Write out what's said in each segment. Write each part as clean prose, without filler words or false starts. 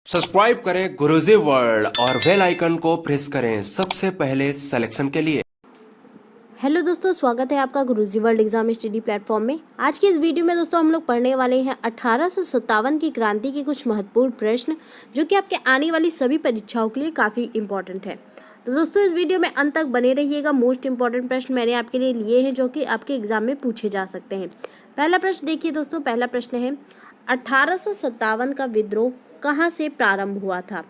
Subscribe करें गुरुजी world और bell icon को प्रेस करें सबसे पहले सिलेक्शन के लिए। हेलो दोस्तों, स्वागत है आपका गुरुजी वर्ल्ड एग्जाम स्टडी प्लेटफॉर्म में। आज की इस वीडियो में दोस्तों हम लोग पढ़ने वाले हैं 1857 की क्रांति के कुछ महत्वपूर्ण प्रश्न जो कि आपके आने वाली सभी परीक्षाओं के लिए काफ़ी इंपॉर्टेंट है। तो दोस्तों इस वीडियो में अंत तक बने रहिएगा। मोस्ट इंपॉर्टेंट प्रश्न मैंने आपके लिए लिए हैं जो कि आपके एग्जाम में पूछे जा सकते हैं। पहला प्रश्न देखिए दोस्तों, पहला प्रश्न है 1857 का विद्रोह कहाँ से प्रारंभ हुआ था।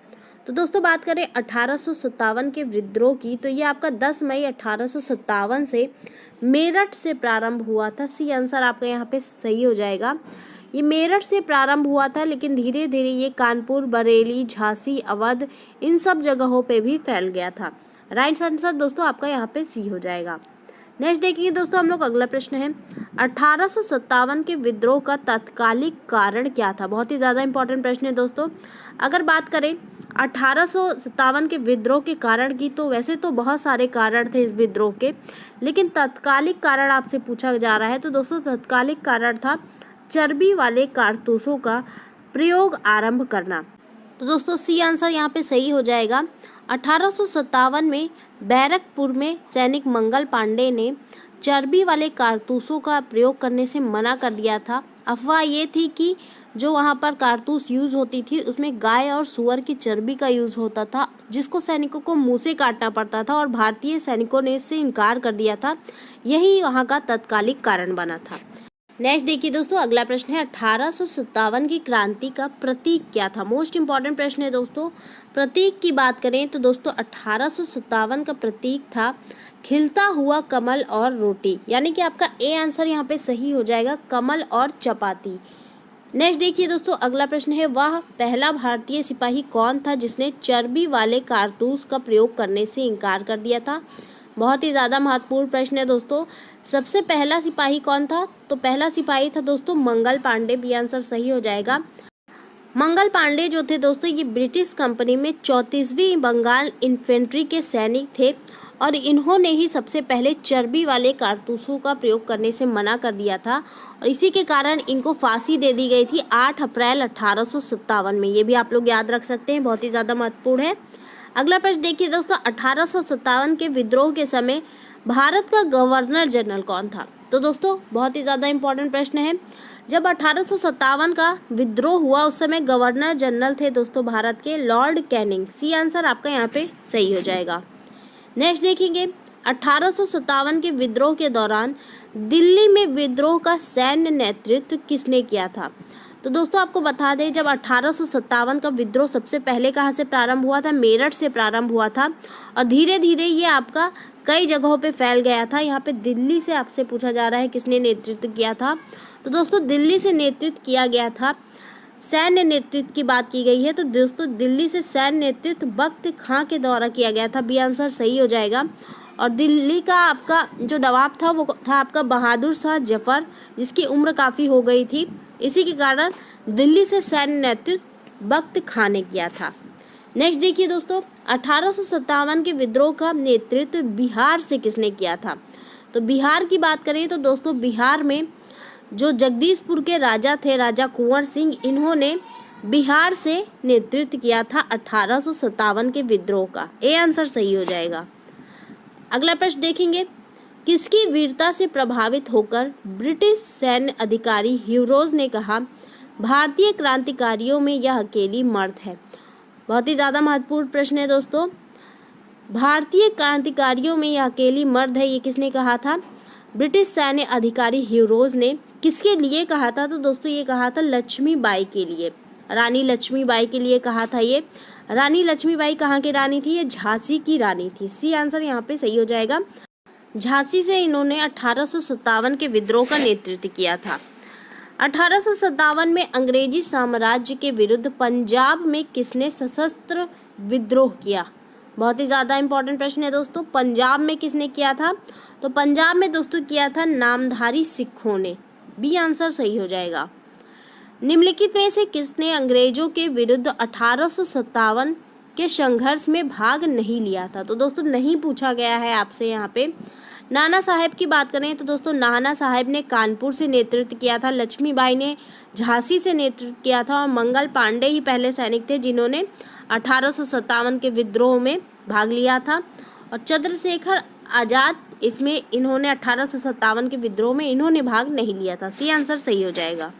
तो दोस्तों बात करें 1857 के विद्रोह की, तो ये आपका 10 मई 1857 से मेरठ से प्रारंभ हुआ था। सी आंसर आपका यहाँ पे सही हो जाएगा। ये मेरठ से प्रारंभ हुआ था, लेकिन धीरे धीरे ये कानपुर, बरेली, झांसी, अवध इन सब जगहों पे भी फैल गया था। राइट आंसर दोस्तों आपका यहाँ पे सी हो जाएगा। नेक्स्ट देखिए दोस्तों, हम लोग अगला प्रश्न है 1857 के विद्रोह का तात्कालिक कारण क्या था। बहुत ही ज़्यादा इंपॉर्टेंट प्रश्न है दोस्तों। अगर बात करें 1857 के विद्रोह के कारण की, तो वैसे तो बहुत सारे कारण थे इस विद्रोह के, लेकिन तात्कालिक कारण आपसे पूछा जा रहा है। तो दोस्तों तात्कालिक कारण था चर्बी वाले कारतूसों का प्रयोग आरंभ करना। तो दोस्तों सी आंसर यहाँ पे सही हो जाएगा। 1857 में बैरकपुर में सैनिक मंगल पांडे ने चर्बी वाले कारतूसों का प्रयोग करने से मना कर दिया था। अफवाह ये थी कि जो वहाँ पर कारतूस यूज़ होती थी उसमें गाय और सूअर की चर्बी का यूज़ होता था, जिसको सैनिकों को मुंह से काटना पड़ता था, और भारतीय सैनिकों ने इससे इनकार कर दिया था। यही वहाँ का तात्कालिक कारण बना था। नेक्स्ट देखिए दोस्तों, अगला प्रश्न है 1857 की क्रांति का प्रतीक क्या था। मोस्ट इंपॉर्टेंट प्रश्न है दोस्तों। प्रतीक की बात करें तो दोस्तों 1857 का प्रतीक था खिलता हुआ कमल और रोटी, यानी कि आपका ए आंसर यहाँ पे सही हो जाएगा, कमल और चपाती। नेक्स्ट देखिए दोस्तों, अगला प्रश्न है वह पहला भारतीय सिपाही कौन था जिसने चर्बी वाले कारतूस का प्रयोग करने से इनकार कर दिया था। बहुत ही ज़्यादा महत्वपूर्ण प्रश्न है दोस्तों। सबसे पहला सिपाही कौन था, तो पहला सिपाही था दोस्तों मंगल पांडे। बी आंसर सही हो जाएगा। मंगल पांडे जो थे दोस्तों ये ब्रिटिश कंपनी में 34वीं बंगाल इन्फेंट्री के सैनिक थे, और इन्होंने ही सबसे पहले चर्बी वाले कारतूसों का प्रयोग करने से मना कर दिया था, और इसी के कारण इनको फांसी दे दी गई थी 8 अप्रैल 1857 में। ये भी आप लोग याद रख सकते हैं, बहुत ही ज़्यादा महत्वपूर्ण है। अगला प्रश्न देखिए दोस्तों, 1857 के विद्रोह के समय भारत का गवर्नर जनरल कौन था। तो दोस्तों बहुत ही ज़्यादा इंपॉर्टेंट प्रश्न है। जब 1857 का विद्रोह हुआ उस समय गवर्नर जनरल थे दोस्तों भारत के लॉर्ड कैनिंग। सी आंसर आपका यहाँ पे सही हो जाएगा। नेक्स्ट देखेंगे 1857 के विद्रोह के दौरान दिल्ली में विद्रोह का सैन्य नेतृत्व किसने किया था। तो दोस्तों आपको बता दें, जब 1857 का विद्रोह सबसे पहले कहाँ से प्रारंभ हुआ था, मेरठ से प्रारंभ हुआ था, और धीरे धीरे ये आपका कई जगहों पे फैल गया था। यहाँ पे दिल्ली से आपसे पूछा जा रहा है किसने नेतृत्व किया था। तो दोस्तों दिल्ली से नेतृत्व किया गया था, सैन्य नेतृत्व की बात की गई है, तो दोस्तों दिल्ली से सैन्य नेतृत्व बख्त खां के द्वारा किया गया था। बी आंसर सही हो जाएगा। और दिल्ली का आपका जो नवाब था वो था आपका बहादुर शाह जफर, जिसकी उम्र काफ़ी हो गई थी। इसी के कारण दिल्ली से सैन्य नेतृत्व बख्त खां ने किया था। नेक्स्ट देखिए दोस्तों, 1857 के विद्रोह का नेतृत्व बिहार से किसने किया था। तो बिहार की बात करें तो दोस्तों बिहार में जो जगदीशपुर के राजा थे, राजा कुंवर सिंह, इन्होंने बिहार से नेतृत्व किया था 1857 के विद्रोह का। ए आंसर सही हो जाएगा। अगला प्रश्न देखेंगे, किसकी वीरता से प्रभावित होकर ब्रिटिश सैन्य अधिकारी ह्यूरोज ने कहा भारतीय क्रांतिकारियों में यह अकेली मर्द है। बहुत ही ज़्यादा महत्वपूर्ण प्रश्न है दोस्तों। भारतीय क्रांतिकारियों में यह अकेली मर्द है, ये किसने कहा था। ब्रिटिश सैन्य अधिकारी ह्यूरोज ने किसके लिए कहा था। तो दोस्तों ये कहा था लक्ष्मीबाई के लिए, रानी लक्ष्मीबाई के लिए कहा था ये। रानी लक्ष्मीबाई कहाँ की रानी थी, ये झांसी की रानी थी। सी आंसर यहाँ पे सही हो जाएगा। झांसी से इन्होंने 1857 के विद्रोह का नेतृत्व किया था। 1857 में अंग्रेजी साम्राज्य के विरुद्ध पंजाब में किसने सशस्त्र विद्रोह किया। बहुत ही ज़्यादा इंपॉर्टेंट प्रश्न है दोस्तों। पंजाब में किसने किया था, तो पंजाब में दोस्तों किया था नामधारी सिखों ने। बी आंसर सही हो जाएगा। निम्नलिखित में से किसने अंग्रेजों के विरुद्ध 1857 के संघर्ष में भाग नहीं लिया था। तो दोस्तों नहीं पूछा गया है आपसे यहाँ पे। नाना साहेब की बात करें तो दोस्तों नाना साहेब ने कानपुर से नेतृत्व किया था, लक्ष्मीबाई ने झांसी से नेतृत्व किया था और मंगल पांडे ही पहले सैनिक थे जिन्होंने 1857 के विद्रोह में भाग लिया था। और चंद्रशेखर आजाद इसमें इन्होंने 1857 के विद्रोह में इन्होंने भाग नहीं लिया था। सी आंसर सही हो जाएगा।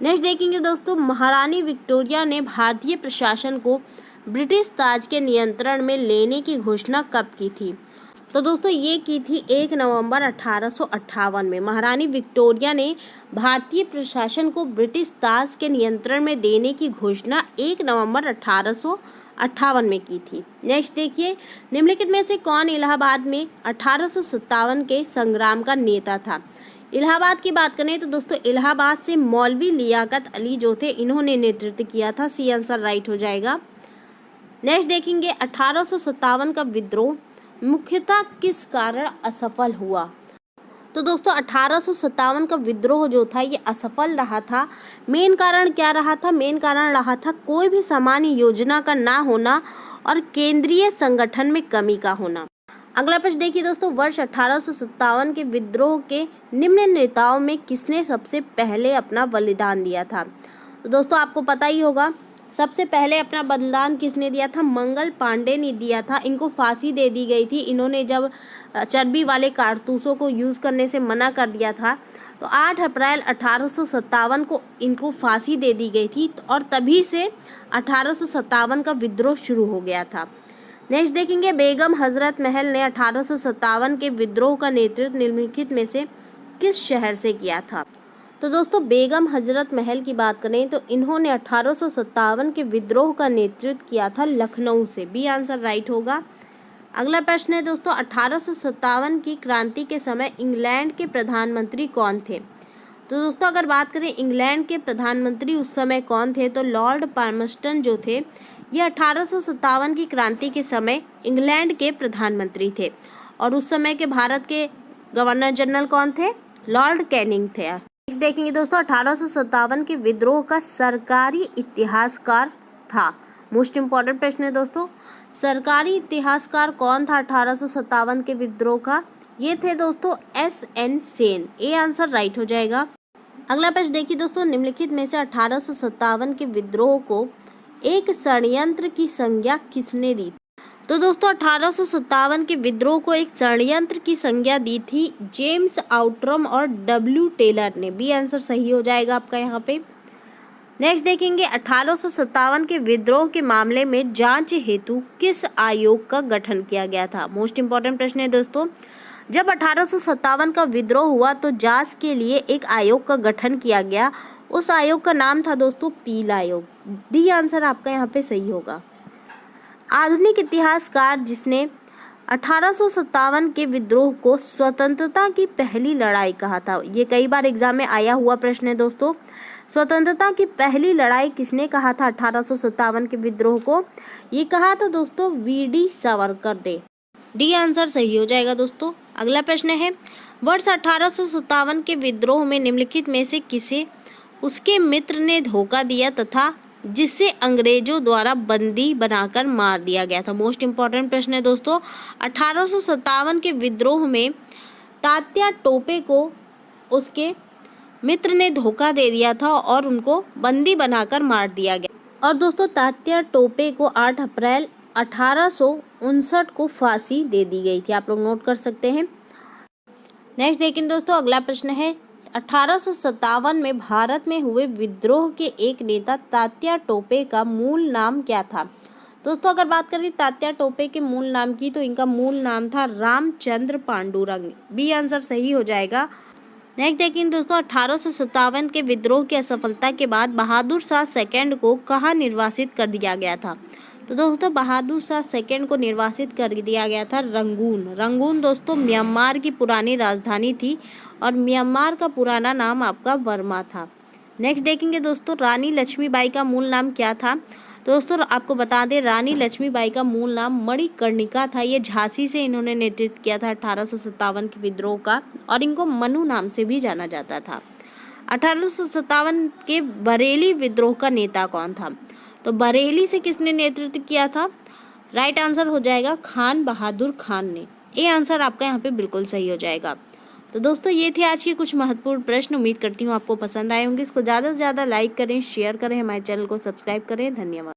नेक्स्ट देखेंगे दोस्तों, महारानी विक्टोरिया ने भारतीय प्रशासन को ब्रिटिश ताज के नियंत्रण में लेने की घोषणा कब की थी? तो दोस्तों ये की थी 1 नवंबर 1858 में। महारानी विक्टोरिया ने भारतीय प्रशासन को ब्रिटिश ताज के नियंत्रण में देने की घोषणा 1 नवंबर 1858 में की थी। नेक्स्ट देखिए, निम्नलिखित में से कौन इलाहाबाद में 1857 के संग्राम का नेता था? इलाहाबाद की बात करें तो दोस्तों इलाहाबाद से मौलवी लियाकत अली जो थे इन्होंने नेतृत्व किया था। सी आंसर राइट हो जाएगा। नेक्स्ट देखेंगे, 1857 का विद्रोह मुख्यतः किस कारण असफल हुआ? तो दोस्तों 1857 का विद्रोह जो था ये असफल रहा था। मेन कारण क्या रहा था? मेन कारण रहा था कोई भी सामान्य योजना का ना होना और केंद्रीय संगठन में कमी का होना। अगला प्रश्न देखिए दोस्तों, वर्ष 1857 के विद्रोह के निम्न नेताओं में किसने सबसे पहले अपना बलिदान दिया था? तो दोस्तों आपको पता ही होगा, सबसे पहले अपना बलिदान किसने दिया था? मंगल पांडे ने दिया था। इनको फांसी दे दी गई थी। इन्होंने जब चर्बी वाले कारतूसों को यूज़ करने से मना कर दिया था तो 8 अप्रैल 1857 को इनको फांसी दे दी गई थी और तभी से 1857 का विद्रोह शुरू हो गया था। नेक्स्ट देखेंगे, बेगम हजरत महल ने 1857 के विद्रोह का नेतृत्व निम्नलिखित में से किस शहर से किया था? तो दोस्तों बेगम हजरत महल की बात करें तो इन्होंने 1857 के विद्रोह का नेतृत्व किया था लखनऊ से। बी आंसर राइट होगा। अगला प्रश्न है दोस्तों, 1857 की क्रांति के समय इंग्लैंड के प्रधानमंत्री कौन थे? तो दोस्तों अगर बात करें इंग्लैंड के प्रधानमंत्री उस समय कौन थे तो लॉर्ड पाल्मस्टन जो थे ये 1857 की क्रांति के समय इंग्लैंड के प्रधानमंत्री थे। और उस समय के भारत के गवर्नर जनरल कौन थे? लॉर्ड कैनिंग थे। नेक्स्ट देखेंगे दोस्तों, 1857 के विद्रोह का सरकारी इतिहासकार था। मोस्ट इम्पोर्टेंट प्रश्न है दोस्तों, सरकारी इतिहासकार कौन था 1857 के विद्रोह का? ये थे दोस्तों SN Sen. A answer right हो जाएगा। अगला प्रश्न देखिए दोस्तों, निम्नलिखित में से 1857 के विद्रोह को एक षड्यंत्र की संज्ञा किसने दी? तो दोस्तों 1857 के विद्रोह को एक षड्यंत्र की संज्ञा दी थी जेम्स आउट्रम और W टेलर ने। बी आंसर सही हो जाएगा आपका यहाँ पे। नेक्स्ट देखेंगे, 1857 के विद्रोह के मामले में जांच हेतु किस आयोग का गठन किया गया था? मोस्ट इम्पोर्टेंट प्रश्न है दोस्तों, जब 1857 का विद्रोह हुआ तो जांच के लिए एक आयोग का गठन किया गया। उस आयोग का नाम था दोस्तों पील आयोग। डी आंसर आपका यहाँ पे सही होगा। आधुनिक इतिहासकार जिसने 1857 के विद्रोह को स्वतंत्रता की पहली लड़ाई कहा था, ये कई बार एग्जाम में आया हुआ प्रश्न है दोस्तों। स्वतंत्रता की पहली लड़ाई किसने कहा था 1857 के विद्रोह को? ये कहा था दोस्तों VD सावरकर ने। डी आंसर सही हो जाएगा दोस्तों। अगला प्रश्न है, वर्ष 1857 के विद्रोह में निम्नलिखित में से किसे उसके मित्र ने धोखा दिया तथा जिसे अंग्रेजों द्वारा बंदी बनाकर मार दिया गया था? मोस्ट इम्पॉर्टेंट प्रश्न है दोस्तों। 1857 के विद्रोह में तात्या टोपे को उसके मित्र ने धोखा दे दिया था और उनको बंदी बनाकर मार दिया गया। और दोस्तों तात्या टोपे को 8 अप्रैल 1859 को फांसी दे दी गई थी। आप लोग नोट कर सकते हैं। नेक्स्ट देखिए दोस्तों, अगला प्रश्न है, 1857 में भारत में हुए विद्रोह के एक नेता तात्या टोपे का मूल नाम क्या था? दोस्तों अगर बात करें तात्या टोपे के मूल नाम की तो इनका मूल नाम था रामचंद्र पांडुरंग। बी आंसर सही हो जाएगा। नेक्स्ट देखिए दोस्तों, 1857 के विद्रोह की असफलता के बाद बहादुर शाह सेकंड को कहाँ निर्वासित कर दिया गया था? तो दोस्तों बहादुर शाह सेकंड को निर्वासित कर दिया गया था रंगून। रंगून दोस्तों म्यांमार की पुरानी राजधानी थी और म्यांमार का पुराना नाम आपका वर्मा था। नेक्स्ट देखेंगे दोस्तों, रानी लक्ष्मीबाई का मूल नाम क्या था? दोस्तों आपको बता दें रानी लक्ष्मीबाई का मूल नाम मणिकर्णिका था। ये झांसी से इन्होंने नेतृत्व किया था 1857 के विद्रोह का और इनको मनु नाम से भी जाना जाता था। 1857 के बरेली विद्रोह का नेता कौन था? तो बरेली से किसने नेतृत्व किया था? राइट आंसर हो जाएगा खान बहादुर खान ने। ए आंसर आपका यहाँ पे बिल्कुल सही हो जाएगा। तो दोस्तों ये थे आज के कुछ महत्वपूर्ण प्रश्न। उम्मीद करती हूँ आपको पसंद आए होंगे। इसको ज़्यादा से ज़्यादा लाइक करें, शेयर करें, हमारे चैनल को सब्सक्राइब करें। धन्यवाद।